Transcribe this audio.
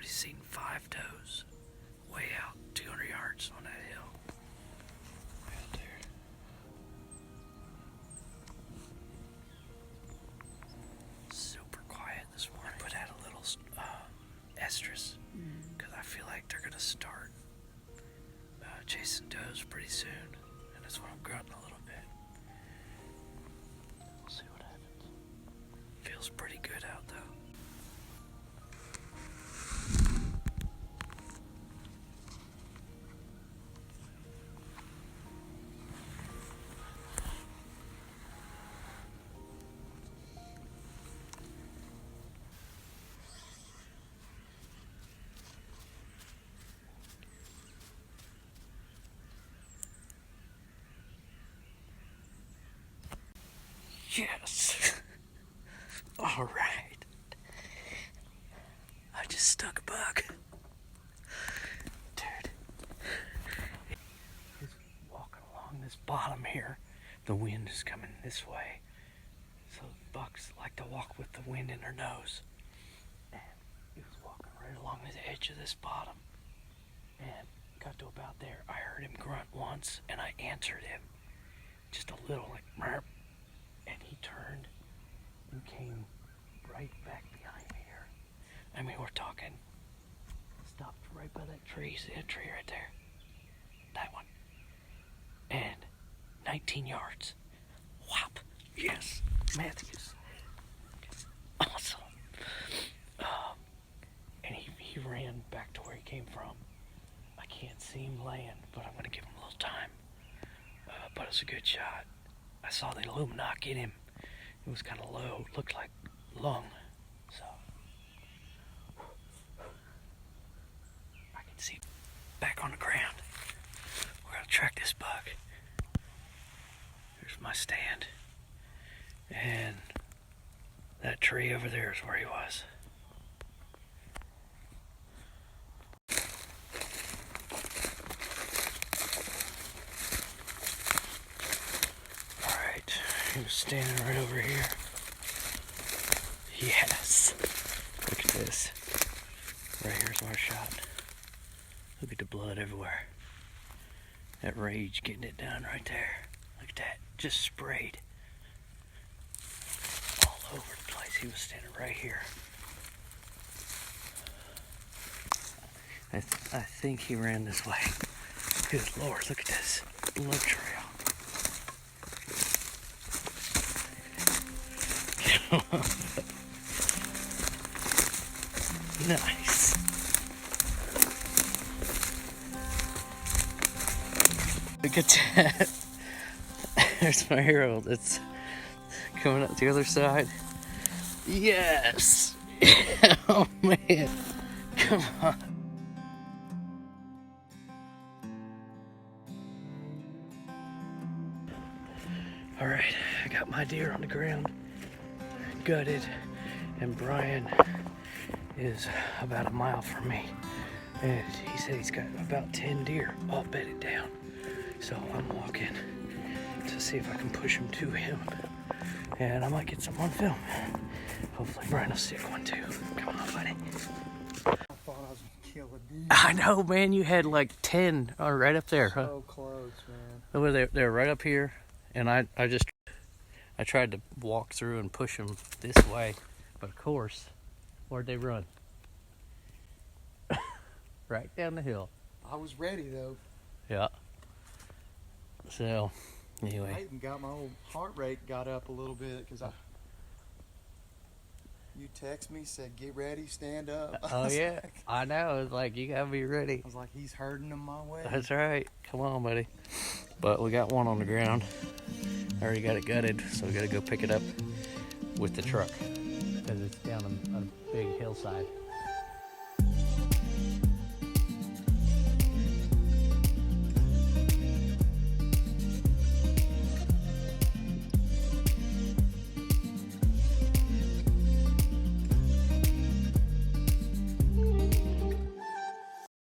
already seen 5 does way out 200 yards on that hill. Way out there. Super quiet this morning. Put out a little estrus because I feel like they're gonna start chasing does pretty soon, and that's why I'm grunting a little bit. We'll see what happens. Feels pretty good out though. Yes. All right. I just stuck a bug. Dude. He's walking along this bottom here. The wind is coming this way. So bucks like to walk with the wind in their nose. And he was walking right along the edge of this bottom. And got to about there. I heard him grunt once and I answered him. Just a little like merp. And he turned and came right back behind me here. I mean, we're talking. Stopped right by that tree. See that tree right there? That one. And 19 yards. Whop. Yes. Matthews. Awesome. And he ran back to where he came from. I can't see him land, but I'm going to give him a little time. But it's a good shot. I saw the Illuminati get him. It was kind of low. It looked like lung. So I can see back on the ground. We're going to track this bug. Here's my stand. And that tree over there is where he was. He was standing right over here. Yes. Look at this. Right here's our shot. Look at the blood everywhere. That rage getting it down right there. Look at that. Just sprayed. All over the place. He was standing right here. I think he ran this way. Good Lord, look at this blood trail. Nice. Look at that. There's my hero that's coming up the other side. Yes. Oh man. Come on. All right, I got my deer on the ground. Gutted, and Brian is about a mile from me, and he said he's got about 10 deer all bedded down. So I'm walking to see if I can push them to him, and I might get some on film. Hopefully Brian will stick one too. Come on, buddy. I thought I was gonna kill a deer. I know, man. You had like 10 right up there, huh? So close, man. Oh, they're right up here, and I tried to walk through and push them this way, but of course, where'd they run? Right down the hill. I was ready though. Yeah. So, anyway. I even got my old heart rate got up a little bit because you text me, said get ready, stand up. Oh yeah, I know. It's like you gotta be ready. I was like, he's herding them my way. That's right. Come on, buddy. But we got one on the ground. I already got it gutted, so we gotta go pick it up with the truck because it's down a big hillside.